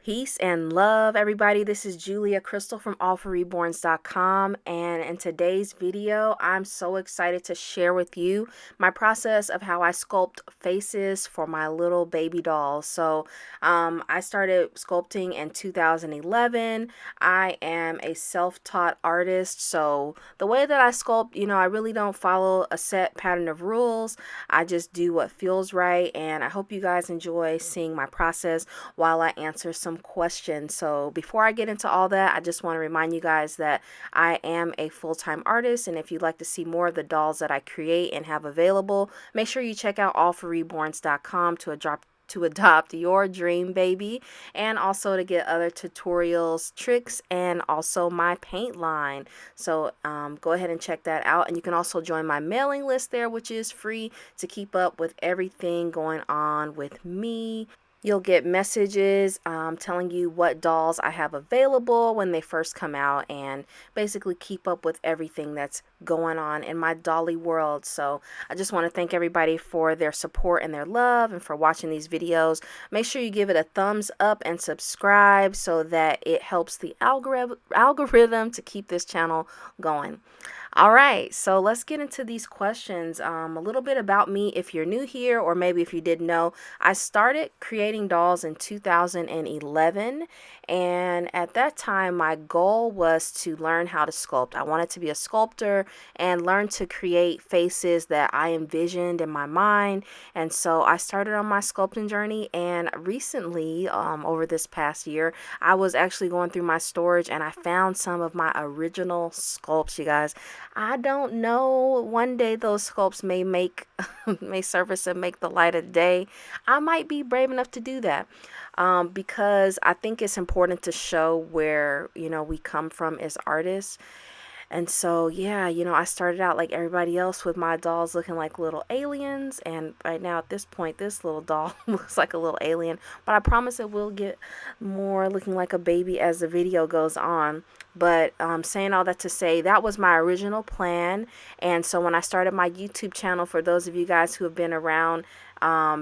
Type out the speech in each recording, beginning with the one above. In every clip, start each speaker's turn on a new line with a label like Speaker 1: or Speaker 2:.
Speaker 1: Peace and love, everybody. This is Julia Crystal from allforreborns.com, and in today's video, I'm so excited to share with you my process of how I sculpt faces for my little baby dolls. I started sculpting in 2011. I am a self-taught artist, so the way that I sculpt, I really don't follow a set pattern of rules. I just do what feels right, and I hope you guys enjoy seeing my process while I answer some questions. So before I get into all that, I just want to remind you guys that I am a full-time artist, and if you'd like to see more of the dolls that I create and have available, make sure you check out allforreborns.com to adopt your dream baby, and also to get other tutorials, tricks, and also my paint line. Go ahead and check that out, and you can also join my mailing list there, which is free, to keep up with everything going on with me. You'll get messages telling you what dolls I have available when they first come out, and basically keep up with everything that's going on in my dolly world. So I just want to thank everybody for their support and their love and for watching these videos. Make sure you give it a thumbs up and subscribe so that it helps the algorithm to keep this channel going. All right, so let's get into these questions. A little bit about me if you're new here, or maybe if you didn't know. I started creating dolls in 2011, and at that time my goal was to learn how to sculpt. I wanted to be a sculptor and learn to create faces that I envisioned in my mind. And so I started on my sculpting journey, and recently, over this past year, I was actually going through my storage and I found some of my original sculpts, you guys. I don't know. One day those sculpts may may surface and make the light of day. I might be brave enough to do that, because I think it's important to show where we come from as artists. And so, yeah, I started out like everybody else with my dolls looking like little aliens. And right now at this point, this little doll looks like a little alien. But I promise it will get more looking like a baby as the video goes on. But saying all that to say, that was my original plan. And so when I started my YouTube channel, for those of you guys who have been around,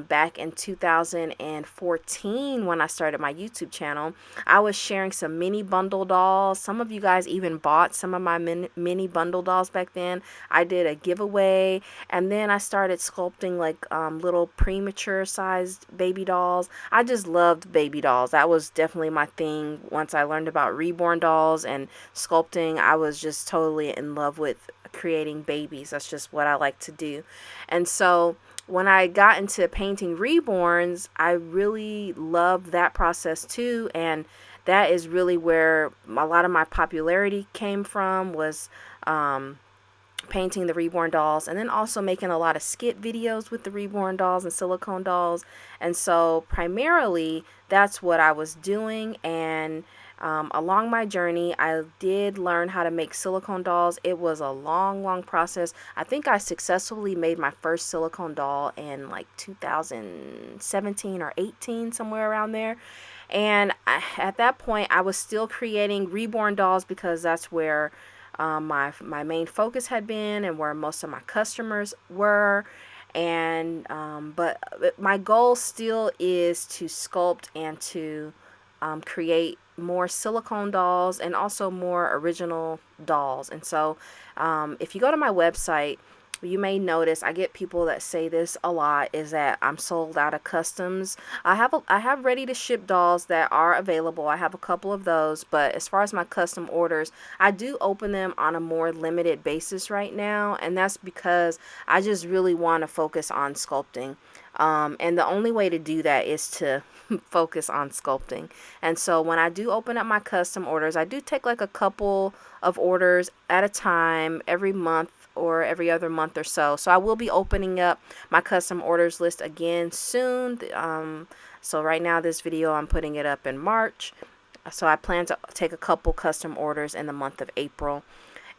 Speaker 1: back in 2014 when I started my YouTube channel, I was sharing some mini bundle dolls. Some of you guys even bought some of my mini bundle dolls back then. I did a giveaway, and then I started sculpting like little premature sized baby dolls. I just loved baby dolls. That was definitely my thing. Once I learned about Reborn dolls and sculpting, I was just totally in love with creating babies. That's just what I like to do. And so when I got into painting reborns, I really loved that process too, and that is really where a lot of my popularity came from, was painting the reborn dolls, and then also making a lot of skit videos with the reborn dolls and silicone dolls. And so primarily that's what I was doing. And along my journey, I did learn how to make silicone dolls. It was a long process. I think I successfully made my first silicone doll in like 2017 or 18, somewhere around there. And at that point, I was still creating reborn dolls because that's where my main focus had been and where most of my customers were. And but my goal still is to sculpt and to create more silicone dolls and also more original dolls. And so if you go to my website, you may notice I get people that say this a lot, is that I'm sold out of customs. I have ready to ship dolls that are available. I have a couple of those, but as far as my custom orders, I do open them on a more limited basis right now, and that's because I just really want to focus on sculpting. And the only way to do that is to focus on sculpting. And so when I do open up my custom orders, I do take like a couple of orders at a time every month or every other month or so. So I will be opening up my custom orders list again soon. So right now, this video, I'm putting it up in March. So I plan to take a couple custom orders in the month of April.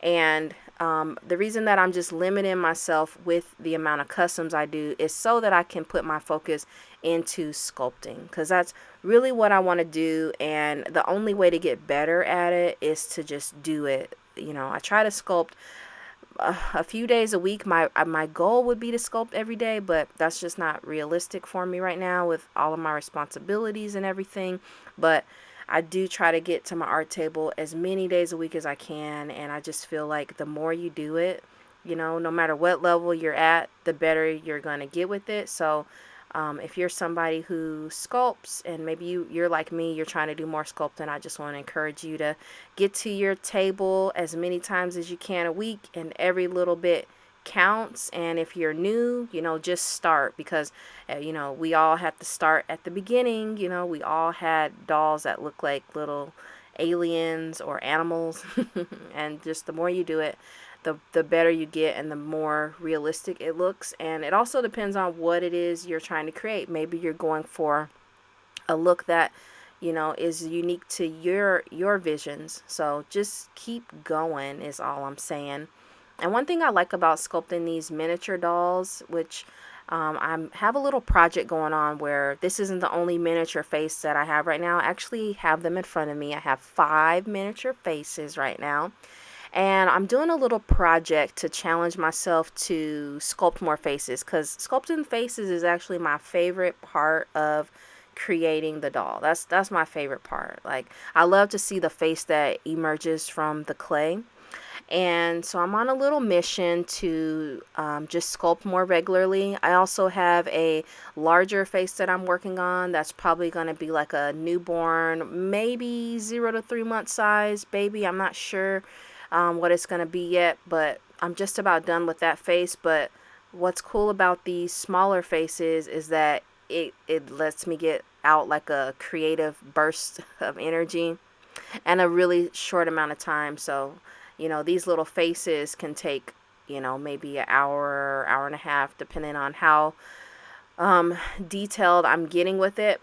Speaker 1: And the reason that I'm just limiting myself with the amount of customs I do is so that I can put my focus into sculpting, because that's really what I want to do. And the only way to get better at it is to just do it. I try to sculpt a few days a week. My goal would be to sculpt every day, but that's just not realistic for me right now with all of my responsibilities and everything. But I do try to get to my art table as many days a week as I can, and I just feel like the more you do it, no matter what level you're at, the better you're going to get with it. So if you're somebody who sculpts and maybe you're like me, you're trying to do more sculpting, I just want to encourage you to get to your table as many times as you can a week, and every little bit counts. And if you're new, just start, because we all have to start at the beginning. We all had dolls that look like little aliens or animals and just the more you do it, the better you get and the more realistic it looks. And it also depends on what it is you're trying to create. Maybe you're going for a look that is unique to your visions. So just keep going is all I'm saying. And one thing I like about sculpting these miniature dolls, which I have a little project going on where this isn't the only miniature face that I have right now. I actually have them in front of me. I have 5 miniature faces right now. And I'm doing a little project to challenge myself to sculpt more faces, because sculpting faces is actually my favorite part of creating the doll. That's my favorite part. Like, I love to see the face that emerges from the clay. And so I'm on a little mission to just sculpt more regularly. I also have a larger face that I'm working on that's probably going to be like a newborn, maybe 0 to 3 month size baby. I'm not sure what it's going to be yet, but I'm just about done with that face. But what's cool about these smaller faces is that it lets me get out like a creative burst of energy in a really short amount of time. So these little faces can take maybe an hour, hour and a half, depending on how detailed I'm getting with it.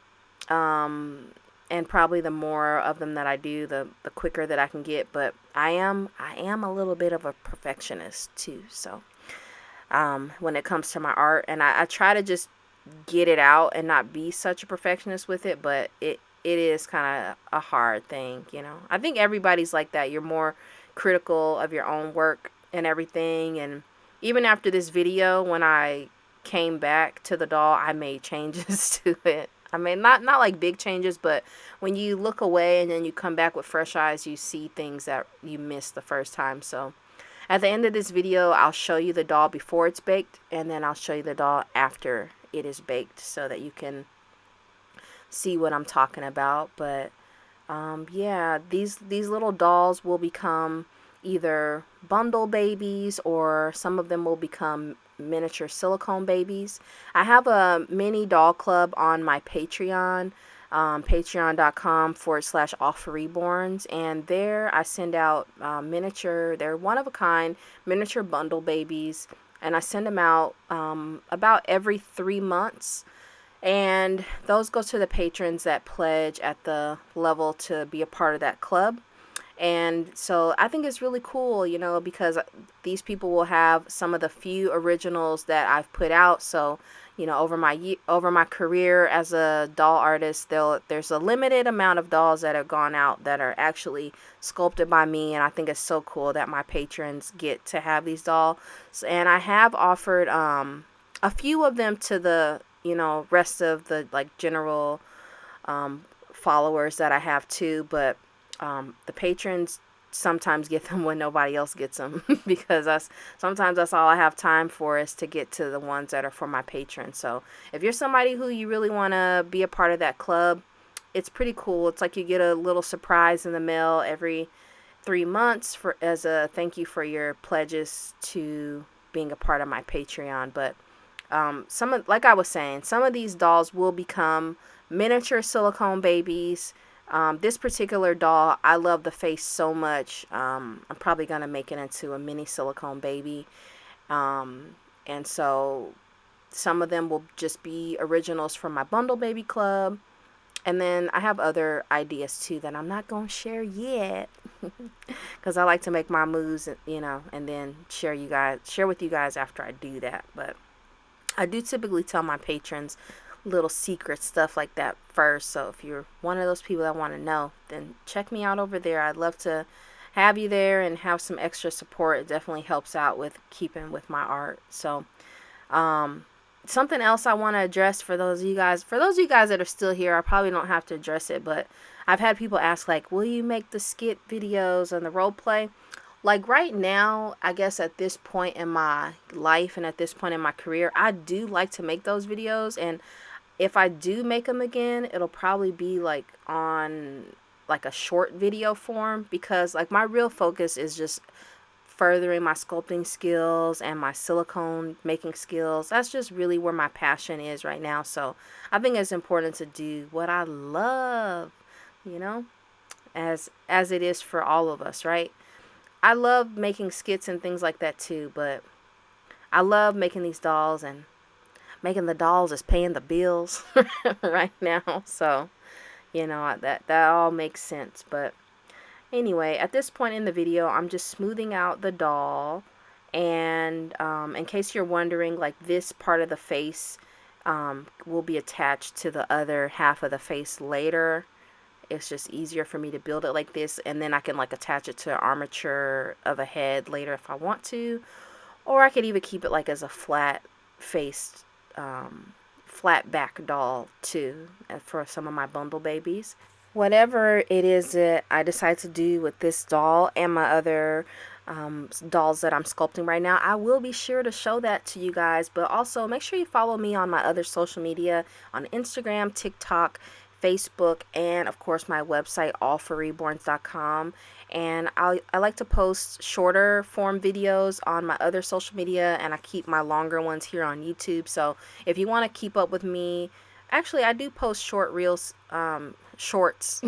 Speaker 1: And probably the more of them that I do, the quicker that I can get. But I am a little bit of a perfectionist too. So when it comes to my art, and I try to just get it out and not be such a perfectionist with it, but it is kind of a hard thing. I think everybody's like that. You're more critical of your own work and everything. And even after this video, when I came back to the doll, I made changes to it. I mean, not like big changes, but when you look away and then you come back with fresh eyes, you see things that you missed the first time. So at the end of this video, I'll show you the doll before it's baked, and then I'll show you the doll after it is baked so that you can see what I'm talking about. But yeah, these little dolls will become either bundle babies, or some of them will become miniature silicone babies. I have a mini doll club on my Patreon, patreon.com/Reborns, and there I send out miniature, they're one of a kind miniature bundle babies, and I send them out about every 3 months. And those go to the patrons that pledge at the level to be a part of that club. And so I think it's really cool, because these people will have some of the few originals that I've put out. So, over my career as a doll artist, there's a limited amount of dolls that have gone out that are actually sculpted by me. And I think it's so cool that my patrons get to have these dolls. And I have offered a few of them to the rest of the general followers that I have too. But the patrons sometimes get them when nobody else gets them because sometimes that's all I have time for, is to get to the ones that are for my patrons. So if you're somebody who you really want to be a part of that club, it's pretty cool. It's like you get a little surprise in the mail every 3 months as a thank you for your pledges to being a part of my Patreon. But like I was saying, some of these dolls will become miniature silicone babies. This particular doll, I love the face so much. I'm probably going to make it into a mini silicone baby. And so some of them will just be originals from my Bundle Baby Club. And then I have other ideas too that I'm not going to share yet. Because I like to make my moves, and then share with you guys after I do that. But I do typically tell my patrons little secret stuff like that first. So if you're one of those people that want to know, then check me out over there. I'd love to have you there and have some extra support. It definitely helps out with keeping with my art. So something else I want to address for those of you guys that are still here, I probably don't have to address it, but I've had people ask, like, will you make the skit videos and the role play? Like right now, I guess at this point in my life and at this point in my career, I do like to make those videos. And if I do make them again, it'll probably be like on like a short video form, because like my real focus is just furthering my sculpting skills and my silicone making skills. That's just really where my passion is right now. So I think it's important to do what I love, you know, as it is for all of us, right? I love making skits and things like that too, but I love making these dolls, and making the dolls is paying the bills right now. So, you know, that all makes sense. But anyway, at this point in the video, I'm just smoothing out the doll. And in case you're wondering, like, this part of the face will be attached to the other half of the face later. It's just easier for me to build it like this, and then I can like attach it to an armature of a head later if I want to. Or I could even keep it like as a flat faced, flat back doll too, for some of my bundle babies. Whatever it is that I decide to do with this doll and my other dolls that I'm sculpting right now, I will be sure to show that to you guys. But also make sure you follow me on my other social media, on Instagram, TikTok, Facebook, and of course my website, allforreborns.com. And I like to post shorter form videos on my other social media, and I keep my longer ones here on YouTube. So if you want to keep up with me, actually I do post short reels, shorts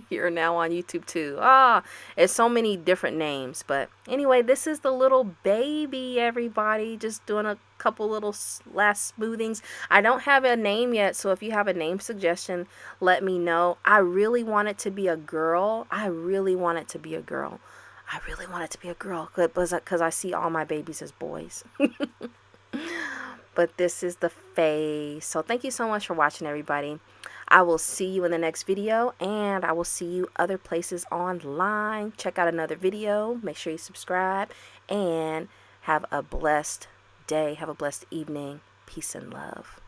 Speaker 1: here now on YouTube too. It's so many different names. But anyway, this is the little baby, everybody. Just doing a couple little last smoothings. I don't have a name yet, so if you have a name suggestion, let me know. I really want it to be a girl. I really want it to be a girl because I see all my babies as boys. But this is the face. So thank you so much for watching, everybody. I will see you in the next video, and I will see you other places online. Check out another video. Make sure you subscribe, and have a blessed day. Have a blessed evening. Peace and love.